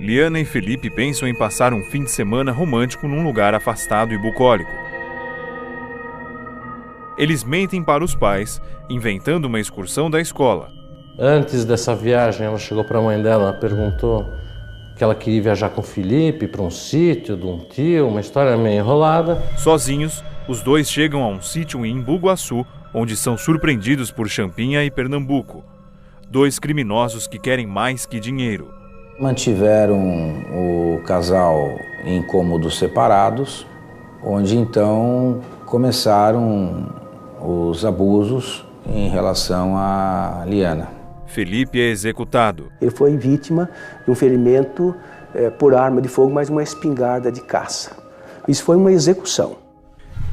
Liana e Felipe pensam em passar um fim de semana romântico num lugar afastado e bucólico. Eles mentem para os pais, inventando uma excursão da escola. Antes dessa viagem, ela chegou para a mãe dela, perguntou que ela queria viajar com o Felipe para um sítio de um tio, uma história meio enrolada. Sozinhos, os dois chegam a um sítio em Embu-Guaçu, onde são surpreendidos por Champinha e Pernambuco. Dois criminosos que querem mais que dinheiro. Mantiveram o casal em cômodos separados, onde então começaram os abusos em relação a Liana. Felipe é executado. Ele foi vítima de um ferimento por arma de fogo, mas uma espingarda de caça. Isso foi uma execução.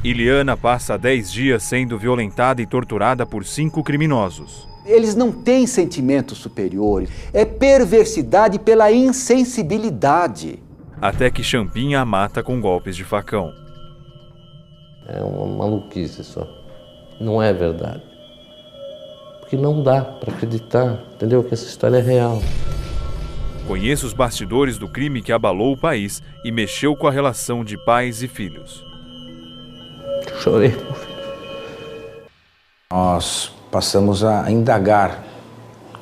E Liana passa 10 dias sendo violentada e torturada por 5 criminosos. Eles não têm sentimentos superiores. É perversidade pela insensibilidade. Até que Champinha a mata com golpes de facão. É uma maluquice só. Não é verdade. Porque não dá para acreditar, entendeu? Que essa história é real. Conheça os bastidores do crime que abalou o país e mexeu com a relação de pais e filhos. Chorei, meu filho. Nós passamos a indagar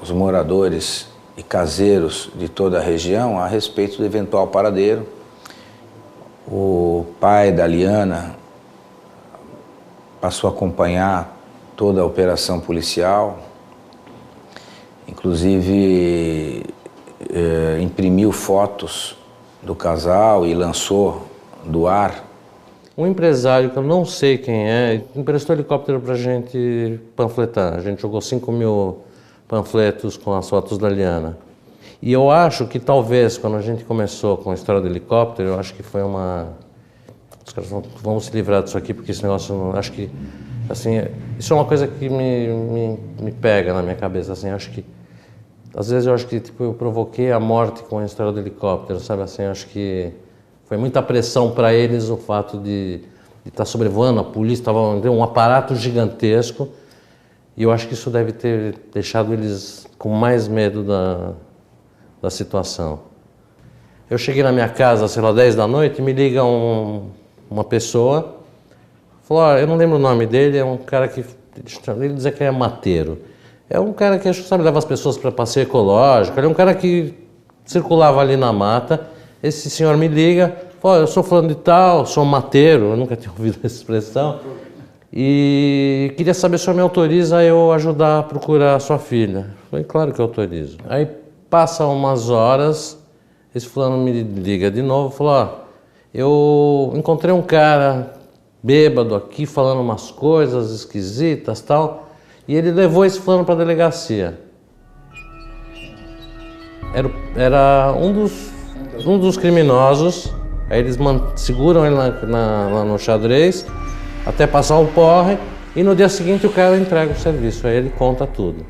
os moradores e caseiros de toda a região a respeito do eventual paradeiro. O pai da Liana passou a acompanhar toda a operação policial, inclusive imprimiu fotos do casal e lançou do ar. Um empresário que eu não sei quem é, emprestou helicóptero pra gente panfletar. A gente jogou 5.000 panfletos com as fotos da Liana. E eu acho que talvez, quando a gente começou com a história do helicóptero, eu acho que foi uma... Os caras vão se livrar disso aqui, porque esse negócio, acho que, assim, isso é uma coisa que me pega na minha cabeça, assim, acho que, às vezes eu acho que, tipo, eu provoquei a morte com a história do helicóptero, sabe, assim, acho que foi muita pressão para eles o fato de estar sobrevoando, a polícia estava um aparato gigantesco, e eu acho que isso deve ter deixado eles com mais medo da situação. Eu cheguei na minha casa, sei lá, 10 da noite, e me liga uma pessoa, falou, eu não lembro o nome dele, é um cara que, ele dizia que é mateiro. É um cara que, sabe, leva as pessoas para passeio ecológico, ele é um cara que circulava ali na mata. Esse senhor me liga, fala, eu sou fulano de tal, sou mateiro, eu nunca tinha ouvido essa expressão, e queria saber se o senhor me autoriza a eu ajudar a procurar a sua filha. Eu falei, claro que eu autorizo. Aí passa umas horas, esse fulano me liga de novo, falou, eu encontrei um cara bêbado aqui, falando umas coisas esquisitas e tal, e ele levou esse fulano para a delegacia. Era um dos criminosos, aí eles seguram ele lá no xadrez, até passar o porre, e no dia seguinte o cara entrega o serviço, aí ele conta tudo.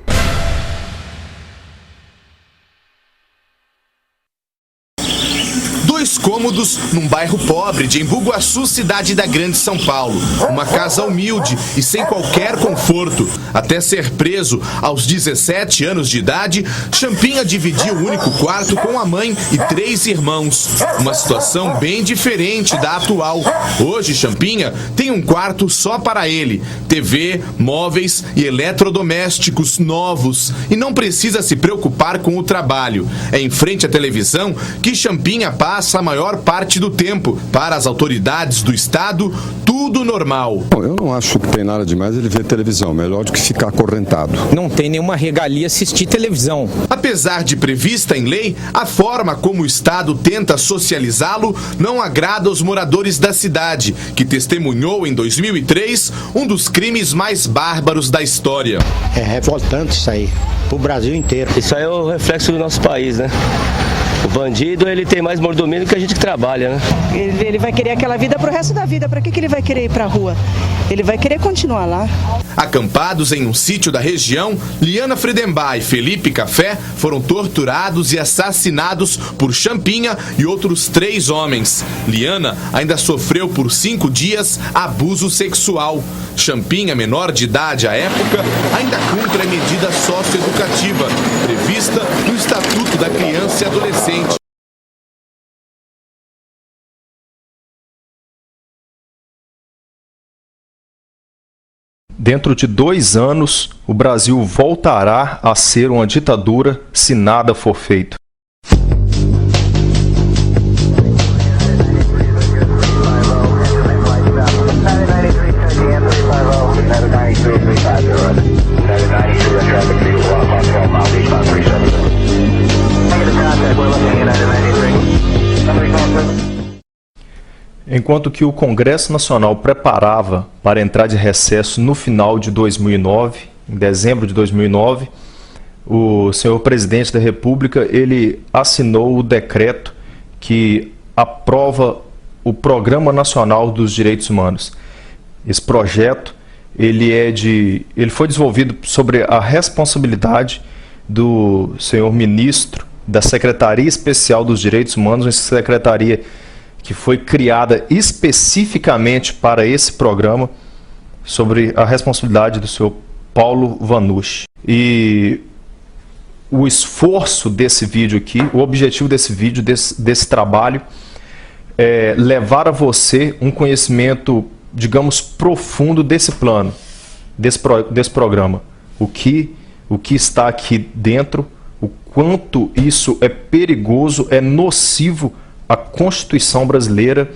Cômodos num bairro pobre de Embu-Guaçu, cidade da Grande São Paulo. Uma casa humilde e sem qualquer conforto. Até ser preso aos 17 anos de idade, Champinha dividia o único quarto com a mãe e 3 irmãos. Uma situação bem diferente da atual. Hoje, Champinha tem um quarto só para ele. TV, móveis e eletrodomésticos novos. E não precisa se preocupar com o trabalho. É em frente à televisão que Champinha passa a maior parte do tempo. Para as autoridades do estado, tudo normal. Eu não acho que tem nada demais ele ver televisão, melhor do que ficar acorrentado. Não tem nenhuma regalia assistir televisão. Apesar de prevista em lei, a forma como o estado tenta socializá-lo não agrada aos moradores da cidade, que testemunhou em 2003 um dos crimes mais bárbaros da história. É revoltante isso aí, pro Brasil inteiro. Isso aí é o reflexo do nosso país, né? O bandido, ele tem mais mordomia do que a gente que trabalha, né? Ele vai querer aquela vida pro resto da vida. Para que ele vai querer ir pra rua? Ele vai querer continuar lá. Acampados em um sítio da região, Liana Friedenbach e Felipe Café foram torturados e assassinados por Champinha e outros 3 homens. Liana ainda sofreu por 5 dias abuso sexual. Champinha, menor de idade à época, ainda cumpre a medida socioeducativa prevista no Estatuto da Criança e Adolescente. dentro de 2 anos, o Brasil voltará a ser uma ditadura se nada for feito. Enquanto que o Congresso Nacional preparava para entrar de recesso no final de 2009, em dezembro de 2009, o senhor presidente da República ele assinou o decreto que aprova o Programa Nacional dos Direitos Humanos. Esse projeto ele foi desenvolvido sobre a responsabilidade do senhor ministro da Secretaria Especial dos Direitos Humanos, uma secretaria que foi criada especificamente para esse programa, sobre a responsabilidade do senhor Paulo Vanucci. E o esforço desse vídeo aqui, o objetivo desse vídeo, desse trabalho, é levar a você um conhecimento, digamos, profundo desse plano, desse programa. O que está aqui dentro, o quanto isso é perigoso, é nocivo à Constituição brasileira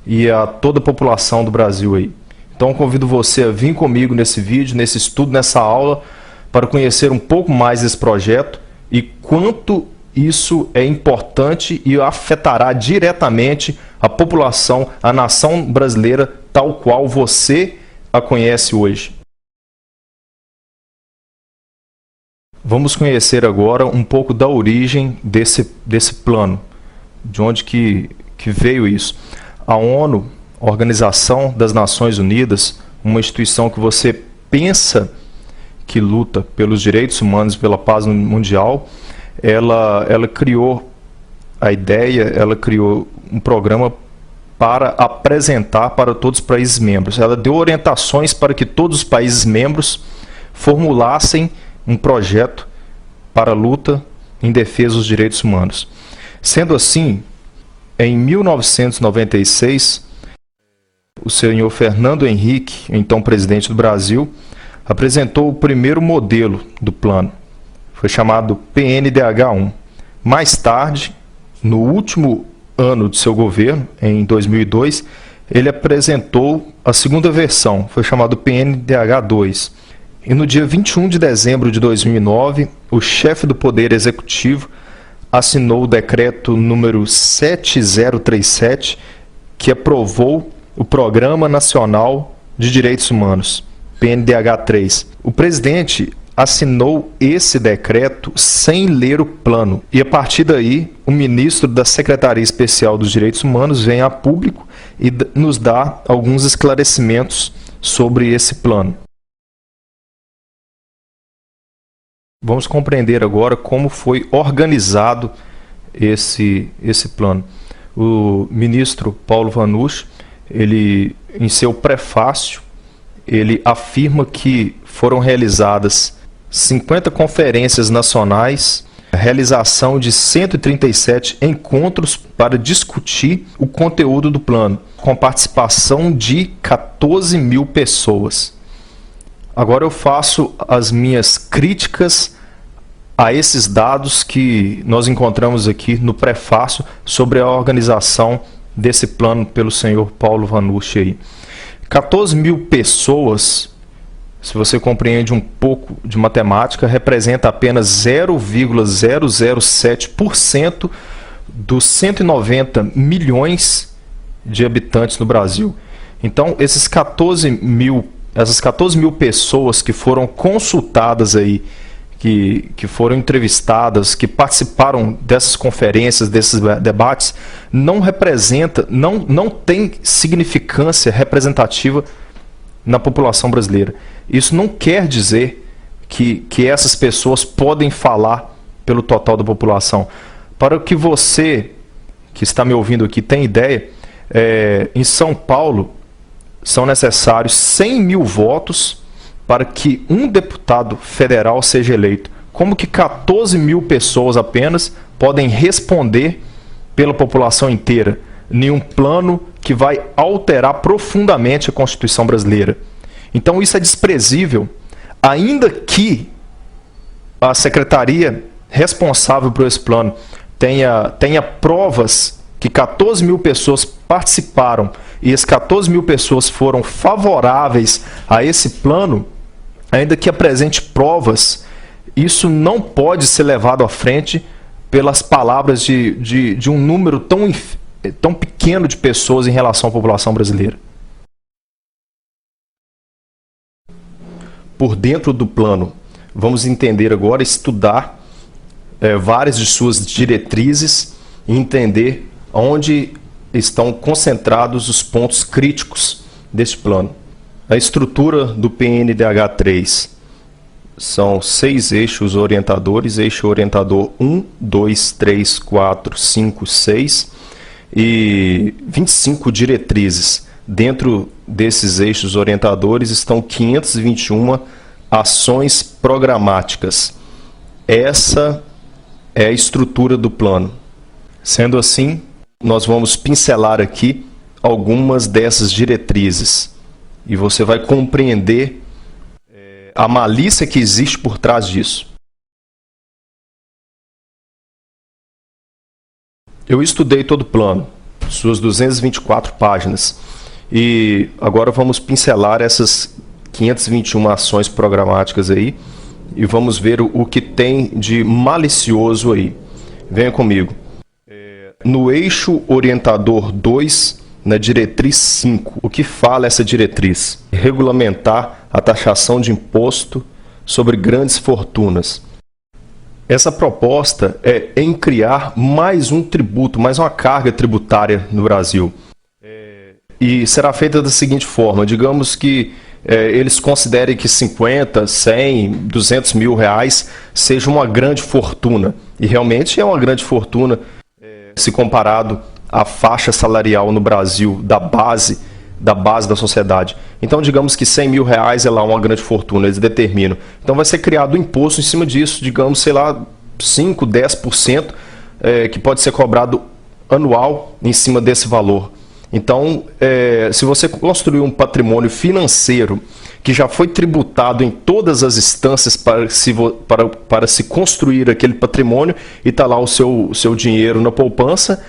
e a toda a população do Brasil aí. Então convido você a vir comigo nesse vídeo, nesse estudo, nessa aula, para conhecer um pouco mais desse projeto e quanto isso é importante e afetará diretamente a população, a nação brasileira, tal qual você a conhece hoje. Vamos conhecer agora um pouco da origem desse plano, de onde que veio isso. A ONU, Organização das Nações Unidas, uma instituição que você pensa que luta pelos direitos humanos e pela paz mundial, ela criou a ideia, ela criou um programa para apresentar para todos os países membros. Ela deu orientações para que todos os países membros formulassem um projeto para a luta em defesa dos direitos humanos. Sendo assim, em 1996, o senhor Fernando Henrique, então presidente do Brasil, apresentou o primeiro modelo do plano. Foi chamado PNDH-1. Mais tarde, no último ano de seu governo, em 2002, ele apresentou a segunda versão, foi chamado PNDH-2. E no dia 21 de dezembro de 2009, o chefe do Poder Executivo assinou o decreto número 7037, que aprovou o Programa Nacional de Direitos Humanos, PNDH-3. O presidente assinou esse decreto sem ler o plano. E a partir daí, o ministro da Secretaria Especial dos Direitos Humanos vem a público e nos dá alguns esclarecimentos sobre esse plano. Vamos compreender agora como foi organizado esse plano. O ministro Paulo Vanucci, ele, em seu prefácio, ele afirma que foram realizadas 50 conferências nacionais, a realização de 137 encontros para discutir o conteúdo do plano, com participação de 14 mil pessoas. Agora eu faço as minhas críticas a esses dados que nós encontramos aqui no prefácio sobre a organização desse plano pelo senhor Paulo Vanucci aí. 14 mil pessoas, se você compreende um pouco de matemática, representa apenas 0,007% dos 190 milhões de habitantes no Brasil. Então, essas 14 mil pessoas que foram consultadas aí, que foram entrevistadas, que participaram dessas conferências, desses debates, não tem significância representativa na população brasileira. Isso não quer dizer que essas pessoas podem falar pelo total da população. Para que você, que está me ouvindo aqui, tenha ideia, em São Paulo são necessários 100 mil votos para que um deputado federal seja eleito. Como que 14 mil pessoas apenas podem responder pela população inteira em um plano que vai alterar profundamente a Constituição brasileira? Então isso é desprezível, ainda que a secretaria responsável por esse plano tenha provas que 14 mil pessoas participaram e as 14 mil pessoas foram favoráveis a esse plano, ainda que apresente provas, isso não pode ser levado à frente pelas palavras de um número tão pequeno de pessoas em relação à população brasileira. Por dentro do plano, vamos entender agora, estudar várias de suas diretrizes e entender onde estão concentrados os pontos críticos deste plano. A estrutura do PNDH3 são 6 eixos orientadores, eixo orientador 1, 2, 3, 4, 5, 6 e 25 diretrizes. Dentro desses eixos orientadores estão 521 ações programáticas. Essa é a estrutura do plano. Sendo assim, nós vamos pincelar aqui algumas dessas diretrizes e você vai compreender a malícia que existe por trás disso. Eu estudei todo o plano, suas 224 páginas, e agora vamos pincelar essas 521 ações programáticas aí e vamos ver o que tem de malicioso aí. Venha comigo. No eixo orientador 2, na diretriz 5, o que fala essa diretriz? Regulamentar a taxação de imposto sobre grandes fortunas. Essa proposta é em criar mais um tributo, mais uma carga tributária no Brasil. E será feita da seguinte forma, digamos que eles considerem que 50, 100, 200 mil reais seja uma grande fortuna. E realmente é uma grande fortuna se comparado à faixa salarial no Brasil, da base da sociedade. Então, digamos que 100 mil reais é lá uma grande fortuna, eles determinam. Então, vai ser criado um imposto em cima disso, digamos, sei lá, 5, 10%, que pode ser cobrado anual em cima desse valor. Então, se você construir um patrimônio financeiro que já foi tributado em todas as instâncias para se construir aquele patrimônio e está lá o seu dinheiro na poupança,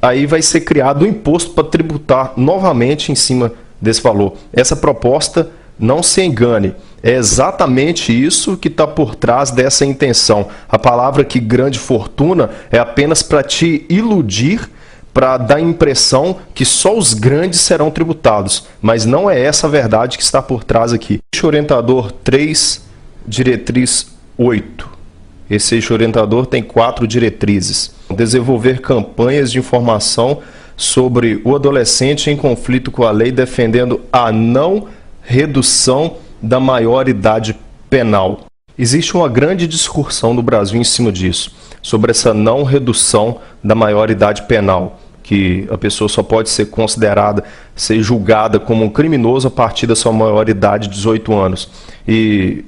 aí vai ser criado um imposto para tributar novamente em cima desse valor. Essa proposta, não se engane, é exatamente isso que está por trás dessa intenção. A palavra que grande fortuna é apenas para te iludir, para dar a impressão que só os grandes serão tributados. Mas não é essa a verdade que está por trás aqui. Eixo orientador 3, diretriz 8. Esse eixo orientador tem 4 diretrizes. Desenvolver campanhas de informação sobre o adolescente em conflito com a lei, defendendo a não redução da maioridade penal. Existe uma grande discussão no Brasil em cima disso, sobre essa não redução da maioridade penal, que a pessoa só pode ser considerada, ser julgada como um criminoso a partir da sua maioridade de 18 anos. E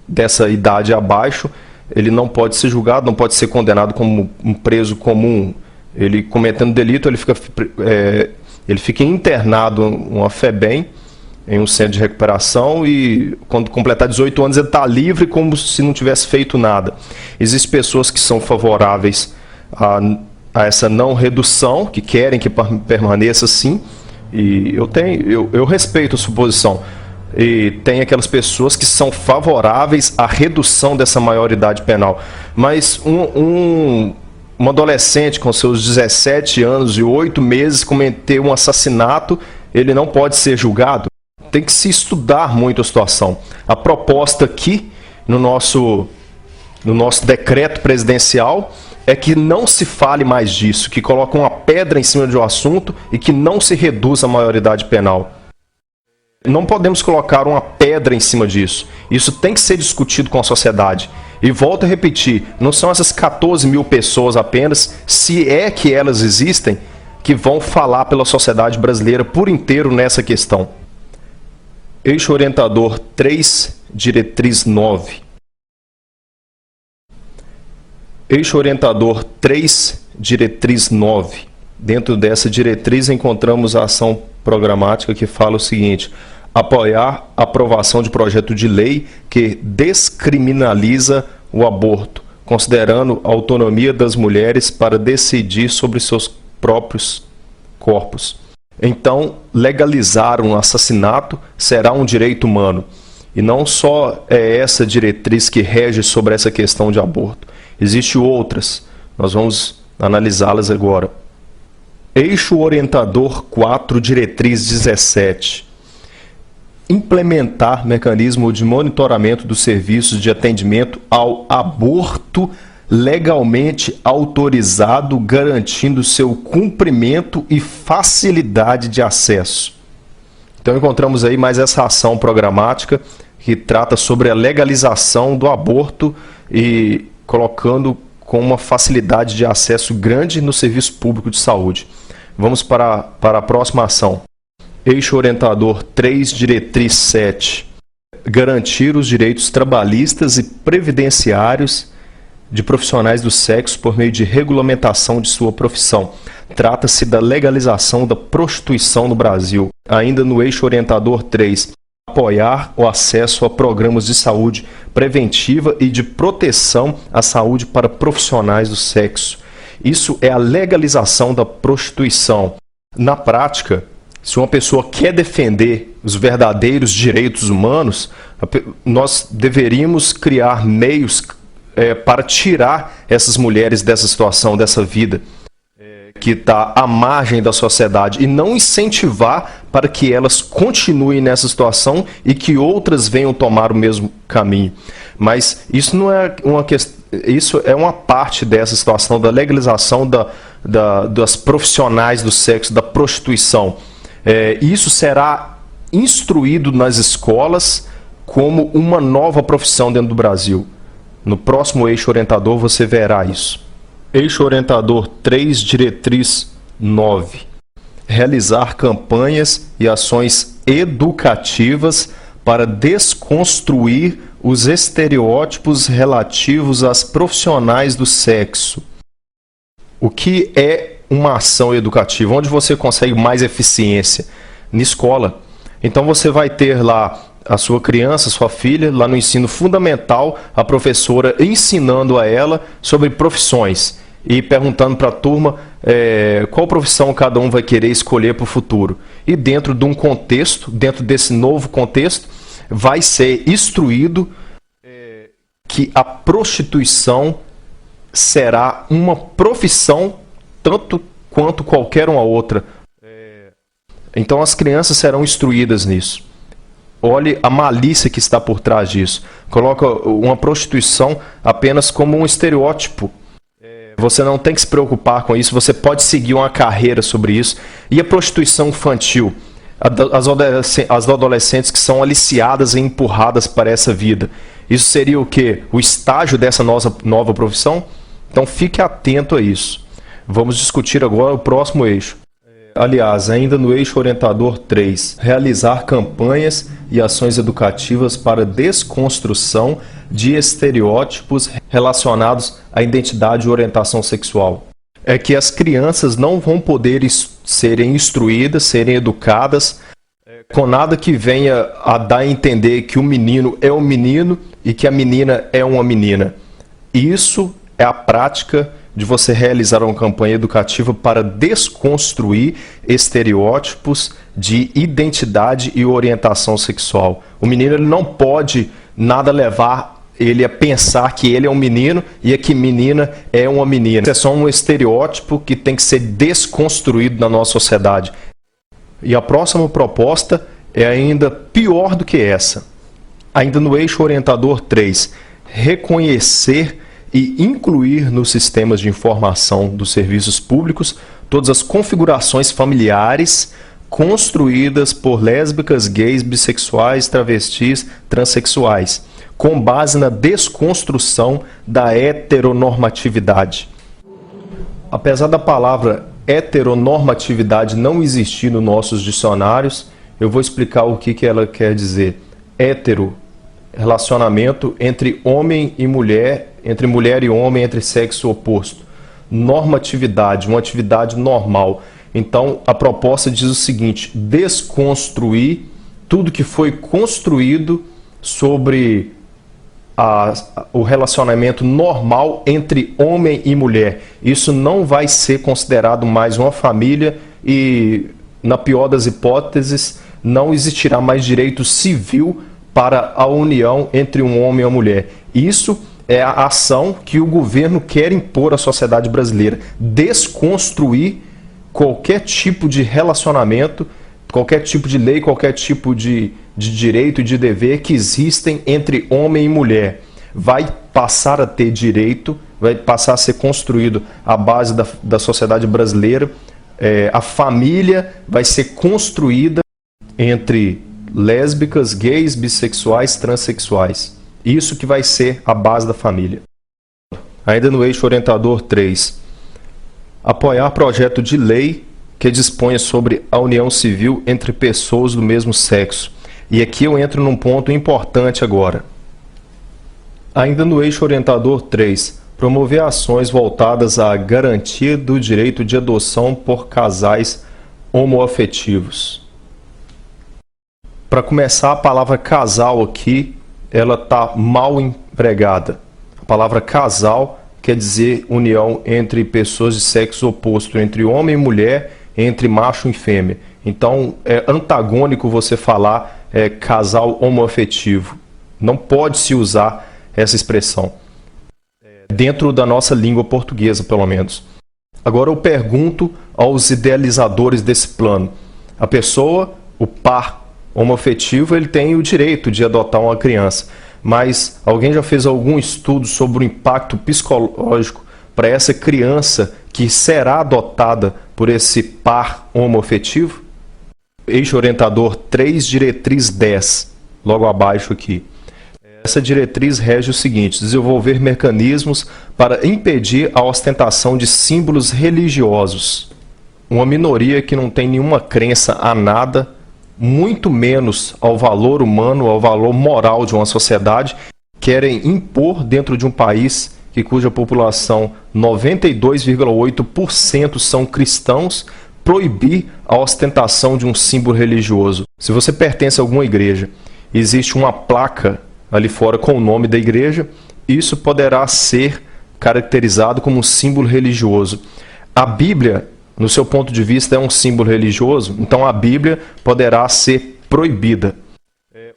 dessa idade abaixo, ele não pode ser julgado, não pode ser condenado como um preso comum. Ele cometendo delito, ele fica internado uma FEBEM, em um centro de recuperação, e quando completar 18 anos ele está livre como se não tivesse feito nada. Existem pessoas que são favoráveis a essa não redução, que querem que permaneça assim, e eu respeito a sua posição. E tem aquelas pessoas que são favoráveis à redução dessa maioridade penal. Mas um adolescente com seus 17 anos e 8 meses cometeu um assassinato, ele não pode ser julgado? Tem que se estudar muito a situação. A proposta aqui, no nosso decreto presidencial, é que não se fale mais disso, que coloque uma pedra em cima de um assunto e que não se reduza a maioridade penal. Não podemos colocar uma pedra em cima disso. Isso tem que ser discutido com a sociedade. E volto a repetir, não são essas 14 mil pessoas apenas, se é que elas existem, que vão falar pela sociedade brasileira por inteiro nessa questão. Eixo orientador 3, diretriz 9. Eixo orientador 3, diretriz 9. Dentro dessa diretriz encontramos a ação programática que fala o seguinte: apoiar a aprovação de projeto de lei que descriminaliza o aborto, considerando a autonomia das mulheres para decidir sobre seus próprios corpos. Então, legalizar um assassinato será um direito humano. E não só é essa diretriz que rege sobre essa questão de aborto. Existem outras. Nós vamos analisá-las agora. Eixo orientador 4, diretriz 17. Implementar mecanismo de monitoramento dos serviços de atendimento ao aborto legalmente autorizado, garantindo seu cumprimento e facilidade de acesso. Então encontramos aí mais essa ação programática que trata sobre a legalização do aborto e colocando com uma facilidade de acesso grande no serviço público de saúde. Vamos para a próxima ação. Eixo orientador 3, diretriz 7. Garantir os direitos trabalhistas e previdenciários de profissionais do sexo por meio de regulamentação de sua profissão. Trata-se da legalização da prostituição no Brasil. Ainda no eixo orientador 3, apoiar o acesso a programas de saúde preventiva e de proteção à saúde para profissionais do sexo. Isso é a legalização da prostituição. Na prática, se uma pessoa quer defender os verdadeiros direitos humanos, nós deveríamos criar meios para tirar essas mulheres dessa situação, dessa vida que está à margem da sociedade, e não incentivar para que elas continuem nessa situação e que outras venham tomar o mesmo caminho. Mas isso não é uma questão, isso é uma parte dessa situação da legalização das profissionais do sexo, da prostituição. Isso será instruído nas escolas como uma nova profissão dentro do Brasil. No próximo eixo orientador você verá isso. Eixo orientador 3, diretriz 9. Realizar campanhas e ações educativas para desconstruir os estereótipos relativos às profissionais do sexo. O que é uma ação educativa? Onde você consegue mais eficiência? Na escola. Então você vai ter lá a sua criança, sua filha, lá no ensino fundamental, a professora ensinando a ela sobre profissões e perguntando para a turma qual profissão cada um vai querer escolher para o futuro. E dentro de um contexto, dentro desse novo contexto, vai ser instruído que a prostituição será uma profissão tanto quanto qualquer uma outra. Então as crianças serão instruídas nisso. Olhe a malícia que está por trás disso. Coloca uma prostituição apenas como um estereótipo. Você não tem que se preocupar com isso, você pode seguir uma carreira sobre isso. E a prostituição infantil? As adolescentes que são aliciadas e empurradas para essa vida. Isso seria o quê? O estágio dessa nova profissão? Então fique atento a isso. Vamos discutir agora o próximo eixo. Aliás, ainda no eixo orientador 3, realizar campanhas e ações educativas para desconstrução de estereótipos relacionados à identidade e orientação sexual. É que as crianças não vão poder serem instruídas, serem educadas, com nada que venha a dar a entender que o menino é um menino e que a menina é uma menina. Isso é a prática de você realizar uma campanha educativa para desconstruir estereótipos de identidade e orientação sexual. O menino ele não pode nada levar ele a pensar que ele é um menino e que menina é uma menina. Isso é só um estereótipo que tem que ser desconstruído na nossa sociedade. E a próxima proposta é ainda pior do que essa. Ainda no eixo orientador 3, reconhecer e incluir nos sistemas de informação dos serviços públicos todas as configurações familiares construídas por lésbicas, gays, bissexuais, travestis, transexuais, com base na desconstrução da heteronormatividade. Apesar da palavra heteronormatividade não existir nos nossos dicionários, eu vou explicar o que ela quer dizer. Hétero, relacionamento entre homem e mulher, entre mulher e homem, entre sexo oposto. Normatividade, uma atividade normal. Então, a proposta diz o seguinte: desconstruir tudo que foi construído sobre o relacionamento normal entre homem e mulher. Isso não vai ser considerado mais uma família e, na pior das hipóteses, não existirá mais direito civil para a união entre um homem e uma mulher. Isso é a ação que o governo quer impor à sociedade brasileira, desconstruir qualquer tipo de relacionamento, qualquer tipo de lei, qualquer tipo de direito e de dever que existem entre homem e mulher. Vai passar a ter direito, vai passar a ser construído a base da sociedade brasileira. A família vai ser construída entre lésbicas, gays, bissexuais, transexuais. Isso que vai ser a base da família. Ainda no eixo orientador 3. Apoiar projeto de lei que disponha sobre a união civil entre pessoas do mesmo sexo. E aqui eu entro num ponto importante agora. Ainda no eixo orientador 3. Promover ações voltadas à garantia do direito de adoção por casais homoafetivos. Para começar, a palavra casal aqui, ela está mal empregada. A palavra casal quer dizer união entre pessoas de sexo oposto, entre homem e mulher, entre macho e fêmea. Então, é antagônico você falar casal homoafetivo. Não pode se usar essa expressão. Dentro da nossa língua portuguesa, pelo menos. Agora eu pergunto aos idealizadores desse plano. A pessoa, o par homoafetivo, ele tem o direito de adotar uma criança. Mas alguém já fez algum estudo sobre o impacto psicológico para essa criança que será adotada por esse par homoafetivo? Eixo orientador 3, diretriz 10, logo abaixo aqui. Essa diretriz rege o seguinte: desenvolver mecanismos para impedir a ostentação de símbolos religiosos. Uma minoria que não tem nenhuma crença a nada, muito menos ao valor humano, ao valor moral de uma sociedade, querem impor dentro de um país cuja população 92,8% são cristãos, proibir a ostentação de um símbolo religioso. Se você pertence a alguma igreja, existe uma placa ali fora com o nome da igreja, isso poderá ser caracterizado como um símbolo religioso. A Bíblia, no seu ponto de vista, é um símbolo religioso, então a Bíblia poderá ser proibida.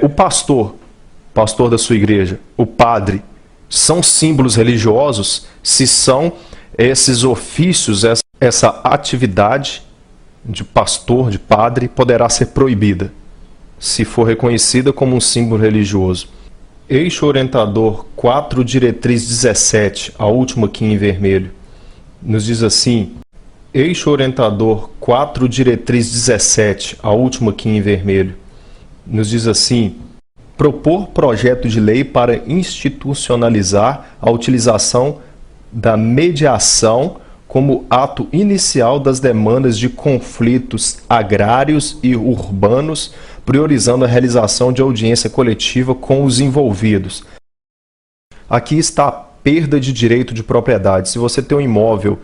O pastor da sua igreja, o padre, são símbolos religiosos? Se são, esses ofícios, essa atividade de pastor, de padre, poderá ser proibida, se for reconhecida como um símbolo religioso. Eixo orientador 4, diretriz 17, a última aqui em vermelho, nos diz assim: eixo orientador 4, diretriz 17, a última aqui em vermelho, nos diz assim: propor projeto de lei para institucionalizar a utilização da mediação como ato inicial das demandas de conflitos agrários e urbanos, priorizando a realização de audiência coletiva com os envolvidos. Aqui está a perda de direito de propriedade. Se você tem um imóvel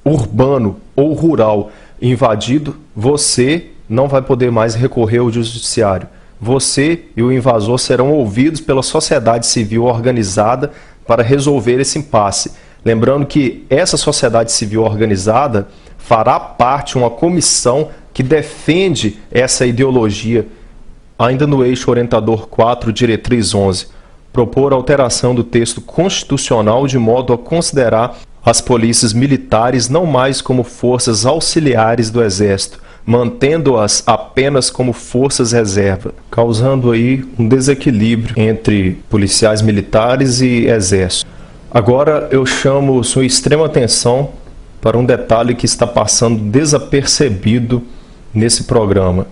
urbano ou rural invadido, você não vai poder mais recorrer ao judiciário. Você e o invasor serão ouvidos pela sociedade civil organizada para resolver esse impasse. Lembrando que essa sociedade civil organizada fará parte de uma comissão que defende essa ideologia. Ainda no eixo orientador 4, diretriz 11, propor alteração do texto constitucional de modo a considerar as polícias militares não mais como forças auxiliares do Exército, mantendo-as apenas como forças reserva, causando aí um desequilíbrio entre policiais militares e exército. Agora eu chamo sua extrema atenção para um detalhe que está passando desapercebido nesse programa.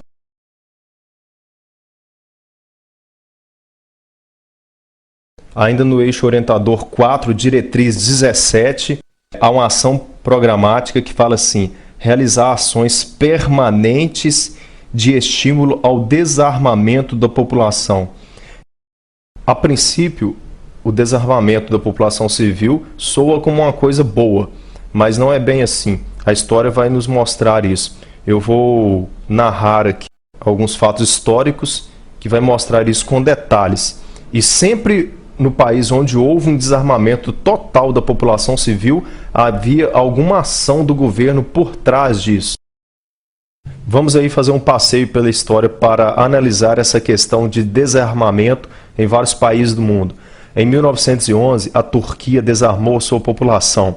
Ainda no eixo orientador 4, diretriz 17, há uma ação programática que fala assim: realizar ações permanentes de estímulo ao desarmamento da população. A princípio, o desarmamento da população civil soa como uma coisa boa, mas não é bem assim. A história vai nos mostrar isso. Eu vou narrar aqui alguns fatos históricos que vai mostrar isso com detalhes. E sempre no país onde houve um desarmamento total da população civil, havia alguma ação do governo por trás disso. Vamos aí fazer um passeio pela história para analisar essa questão de desarmamento em vários países do mundo. Em 1911, a Turquia desarmou sua população.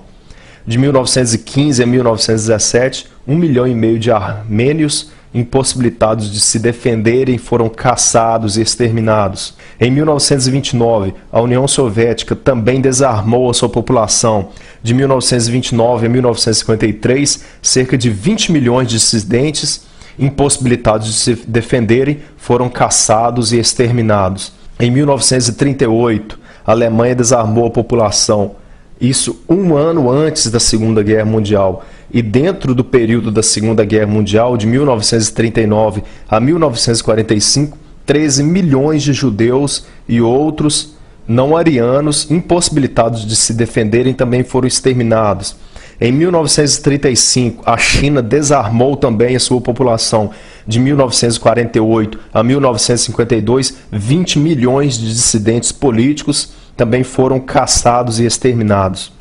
De 1915 a 1917, 1,5 milhão de armênios impossibilitados de se defenderem foram caçados e exterminados. Em 1929, a União Soviética também desarmou a sua população. De 1929 a 1953, cerca de 20 milhões de dissidentes impossibilitados de se defenderem foram caçados e exterminados. Em 1938, a Alemanha desarmou a população. Isso um ano antes da Segunda Guerra Mundial. E dentro do período da Segunda Guerra Mundial, de 1939 a 1945, 13 milhões de judeus e outros não-arianos impossibilitados de se defenderem também foram exterminados. Em 1935, a China desarmou também a sua população. De 1948 a 1952, 20 milhões de dissidentes políticos também foram caçados e exterminados.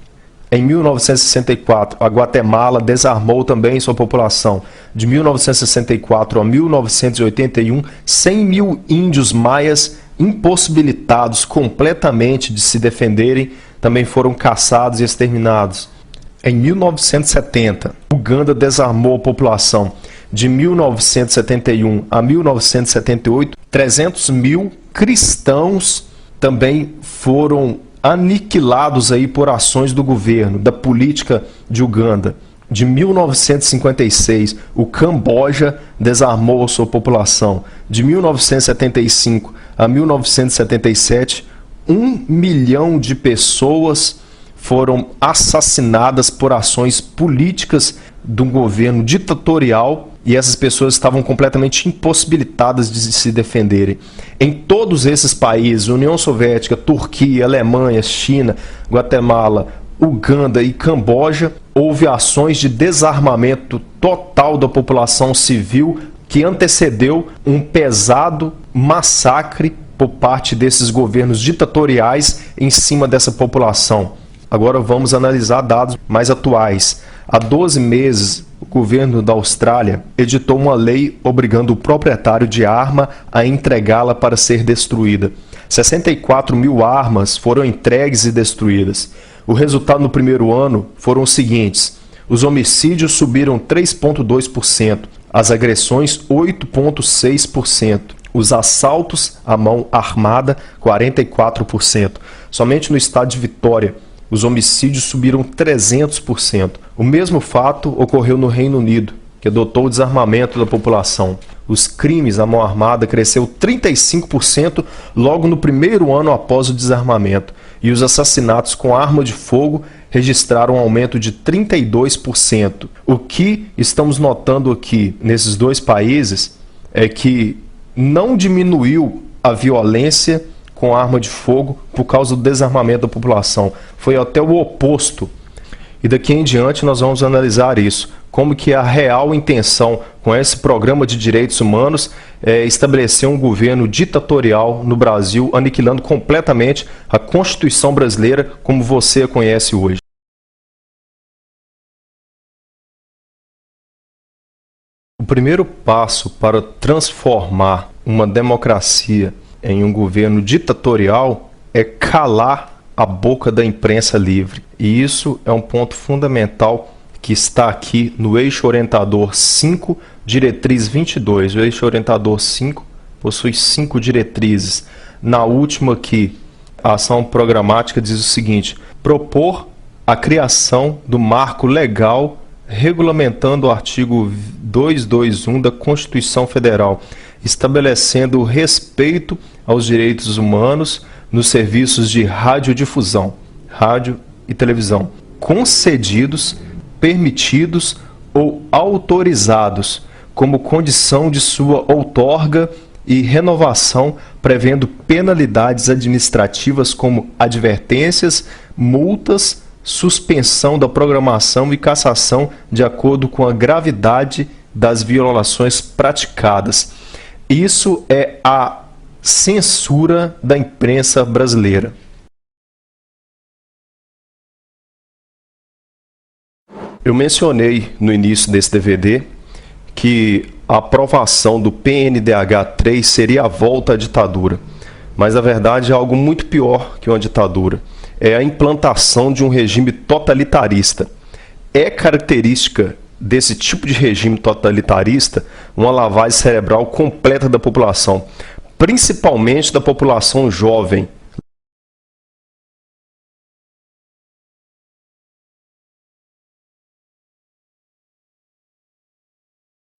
Em 1964, a Guatemala desarmou também sua população. De 1964 a 1981, 100 mil índios maias impossibilitados completamente de se defenderem também foram caçados e exterminados. Em 1970, Uganda desarmou a população. De 1971 a 1978, 300 mil cristãos também foram aniquilados aí por ações do governo, da política de Uganda. De 1956, o Camboja desarmou sua população. De 1975 a 1977, 1 milhão de pessoas foram assassinadas por ações políticas do governo ditatorial, e essas pessoas estavam completamente impossibilitadas de se defenderem. Em todos esses países, União Soviética, Turquia, Alemanha, China, Guatemala, Uganda e Camboja, houve ações de desarmamento total da população civil que antecedeu um pesado massacre por parte desses governos ditatoriais em cima dessa população. Agora vamos analisar dados mais atuais. Há 12 meses, o governo da Austrália editou uma lei obrigando o proprietário de arma a entregá-la para ser destruída. 64 mil armas foram entregues e destruídas. O resultado no primeiro ano foram os seguintes: os homicídios subiram 3,2%, as agressões 8,6%, os assaltos à mão armada 44%. Somente no estado de Vitória, os homicídios subiram 300%. O mesmo fato ocorreu no Reino Unido, que adotou o desarmamento da população. Os crimes à mão armada cresceu 35% logo no primeiro ano após o desarmamento. E os assassinatos com arma de fogo registraram um aumento de 32%. O que estamos notando aqui nesses dois países é que não diminuiu a violência com arma de fogo por causa do desarmamento da população. Foi até o oposto. E daqui em diante nós vamos analisar isso. Como que a real intenção com esse programa de direitos humanos é estabelecer um governo ditatorial no Brasil, aniquilando completamente a Constituição brasileira como você a conhece hoje. O primeiro passo para transformar uma democracia em um governo ditatorial é calar a boca da imprensa livre. E isso é um ponto fundamental que está aqui no Eixo Orientador 5, Diretriz 22. O Eixo Orientador 5 possui 5 diretrizes. Na última aqui, a ação programática diz o seguinte: propor a criação do marco legal regulamentando o artigo 221 da Constituição Federal, estabelecendo o respeito aos direitos humanos nos serviços de radiodifusão, rádio e televisão, concedidos, permitidos ou autorizados, como condição de sua outorga e renovação, prevendo penalidades administrativas como advertências, multas, suspensão da programação e cassação de acordo com a gravidade das violações praticadas. Isso é a censura da imprensa brasileira. Eu mencionei no início desse DVD que a aprovação do PNDH3 seria a volta à ditadura. Mas, na verdade, é algo muito pior que uma ditadura. É a implantação de um regime totalitarista. É característica desse tipo de regime totalitarista uma lavagem cerebral completa da população, principalmente da população jovem.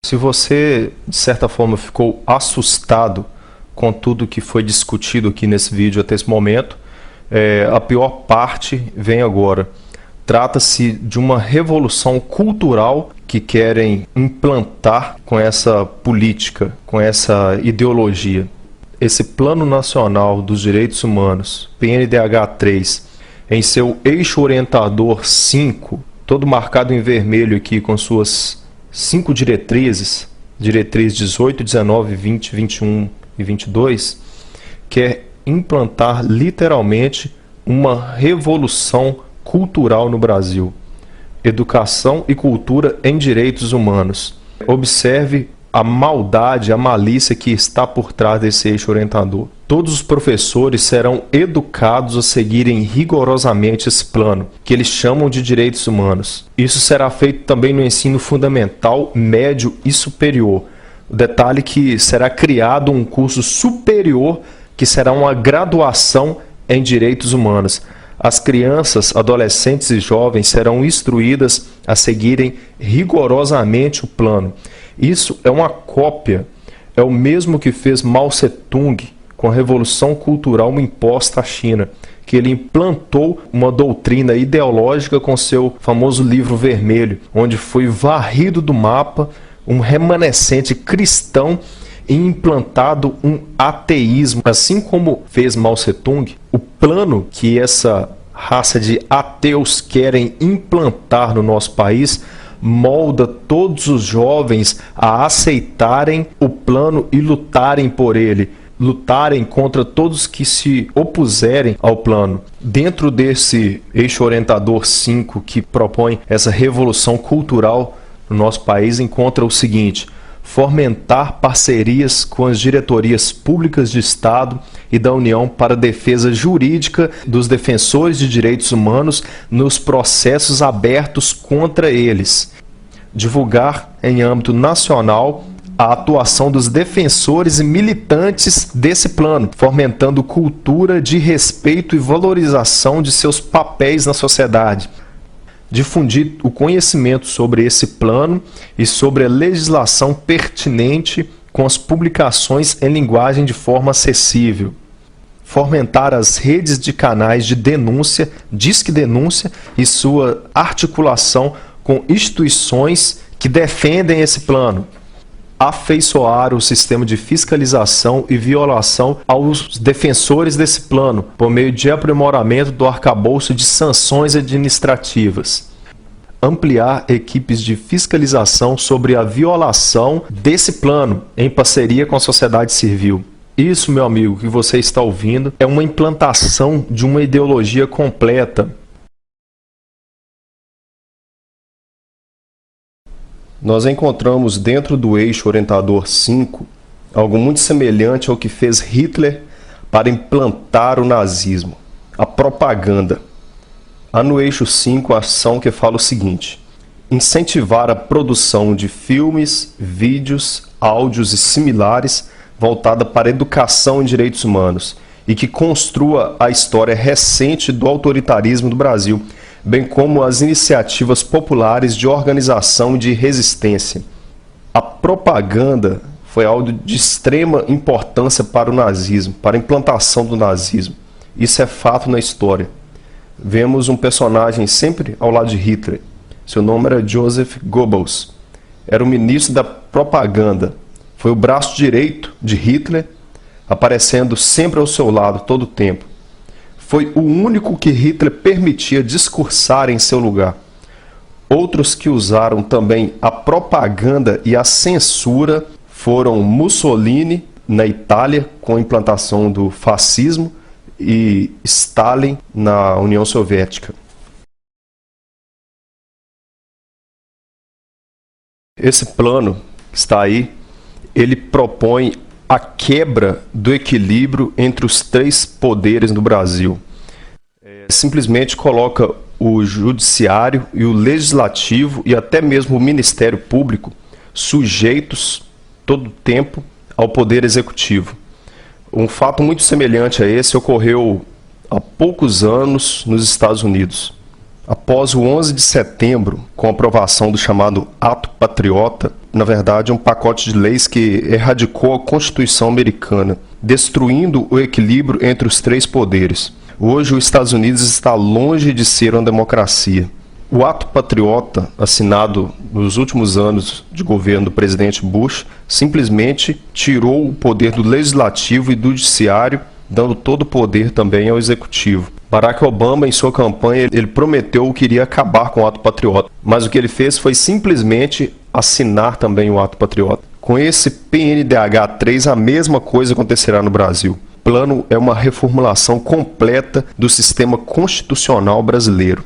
Se você, de certa forma, ficou assustado com tudo que foi discutido aqui nesse vídeo até esse momento, a pior parte vem agora. Trata-se de uma revolução cultural que querem implantar com essa política, com essa ideologia. Esse Plano Nacional dos Direitos Humanos, PNDH3, em seu eixo orientador 5, todo marcado em vermelho aqui com suas 5 diretrizes, diretriz 18, 19, 20, 21 e 22, quer implantar literalmente uma revolução cultural no Brasil. Educação e cultura em direitos humanos. Observe a maldade, a malícia que está por trás desse eixo orientador. Todos os professores serão educados a seguirem rigorosamente esse plano, que eles chamam de direitos humanos. Isso será feito também no ensino fundamental, médio e superior. O detalhe é que será criado um curso superior, que será uma graduação em direitos humanos. As crianças, adolescentes e jovens serão instruídas a seguirem rigorosamente o plano. Isso é uma cópia, é o mesmo que fez Mao Tse-tung com a Revolução Cultural imposta à China, que ele implantou uma doutrina ideológica com seu famoso livro vermelho, onde foi varrido do mapa um remanescente cristão e implantado um ateísmo. Assim como fez Mao Tse-tung, o plano que essa raça de ateus querem implantar no nosso país molda todos os jovens a aceitarem o plano e lutarem por ele, lutarem contra todos que se opuserem ao plano. Dentro desse eixo orientador 5 que propõe essa revolução cultural no nosso país, encontra o seguinte: fomentar parcerias com as diretorias públicas de Estado e da União para a defesa jurídica dos defensores de direitos humanos nos processos abertos contra eles. Divulgar em âmbito nacional a atuação dos defensores e militantes desse plano, fomentando cultura de respeito e valorização de seus papéis na sociedade. Difundir o conhecimento sobre esse plano e sobre a legislação pertinente com as publicações em linguagem de forma acessível. Fomentar as redes de canais de denúncia, Disque Denúncia e sua articulação com instituições que defendem esse plano. Afeiçoar o sistema de fiscalização e violação aos defensores desse plano, por meio de aprimoramento do arcabouço de sanções administrativas. Ampliar equipes de fiscalização sobre a violação desse plano, em parceria com a sociedade civil. Isso, meu amigo, que você está ouvindo, é uma implantação de uma ideologia completa. Nós encontramos dentro do eixo orientador 5 algo muito semelhante ao que fez Hitler para implantar o nazismo, a propaganda. Há no eixo 5 a ação que fala o seguinte: incentivar a produção de filmes, vídeos, áudios e similares voltada para a educação em direitos humanos e que construa a história recente do autoritarismo do Brasil, bem como as iniciativas populares de organização e de resistência. A propaganda foi algo de extrema importância para o nazismo, para a implantação do nazismo. Isso é fato na história. Vemos um personagem sempre ao lado de Hitler. Seu nome era Joseph Goebbels. Era o ministro da propaganda. Foi o braço direito de Hitler, aparecendo sempre ao seu lado todo o tempo. Foi o único que Hitler permitia discursar em seu lugar. Outros que usaram também a propaganda e a censura foram Mussolini na Itália com a implantação do fascismo e Stalin na União Soviética. Esse plano que está aí, ele propõe a quebra do equilíbrio entre os três poderes no Brasil. Simplesmente coloca o judiciário e o legislativo e até mesmo o Ministério Público sujeitos todo o tempo ao poder executivo. Um fato muito semelhante a esse ocorreu há poucos anos nos Estados Unidos. Após o 11 de setembro, com a aprovação do chamado Ato Patriota, na verdade um pacote de leis que erradicou a Constituição americana, destruindo o equilíbrio entre os três poderes. Hoje os Estados Unidos está longe de ser uma democracia. O Ato Patriota, assinado nos últimos anos de governo do presidente Bush, simplesmente tirou o poder do legislativo e do judiciário, dando todo o poder também ao executivo. Barack Obama, em sua campanha, ele prometeu que iria acabar com o Ato Patriota, mas o que ele fez foi simplesmente assinar também o Ato Patriota. Com esse PNDH3, a mesma coisa acontecerá no Brasil. O plano é uma reformulação completa do sistema constitucional brasileiro.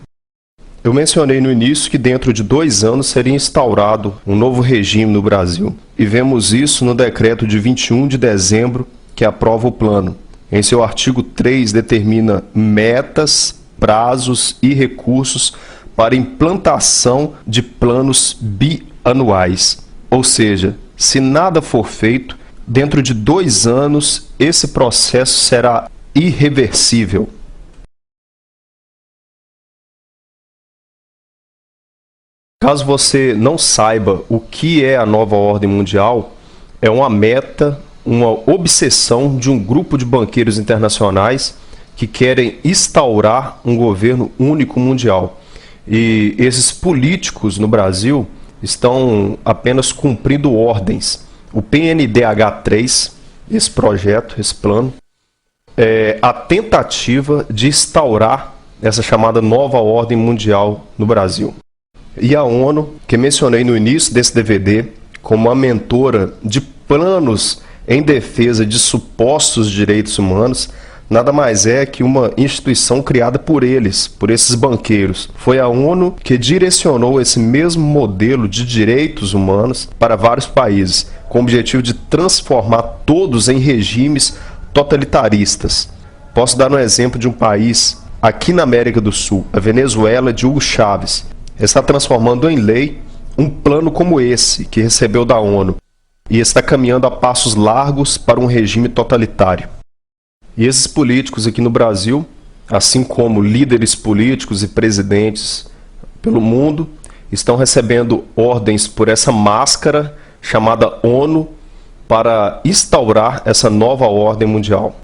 Eu mencionei no início que dentro de 2 anos seria instaurado um novo regime no Brasil. E vemos isso no decreto de 21 de dezembro, que aprova o plano. Em seu artigo 3, determina metas, prazos e recursos para implantação de planos bianuais. Ou seja, se nada for feito, dentro de 2 anos, esse processo será irreversível. Caso você não saiba o que é a nova ordem mundial, é uma meta, uma obsessão de um grupo de banqueiros internacionais que querem instaurar um governo único mundial. E esses políticos no Brasil estão apenas cumprindo ordens. O PNDH3, esse projeto, esse plano, é a tentativa de instaurar essa chamada nova ordem mundial no Brasil. E a ONU, que mencionei no início desse DVD, como a mentora de planos em defesa de supostos direitos humanos, nada mais é que uma instituição criada por eles, por esses banqueiros. Foi a ONU que direcionou esse mesmo modelo de direitos humanos para vários países, com o objetivo de transformar todos em regimes totalitaristas. Posso dar um exemplo de um país aqui na América do Sul, a Venezuela de Hugo Chávez. Está transformando em lei um plano como esse, que recebeu da ONU, e está caminhando a passos largos para um regime totalitário. E esses políticos aqui no Brasil, assim como líderes políticos e presidentes pelo mundo, estão recebendo ordens por essa máscara chamada ONU para instaurar essa nova ordem mundial.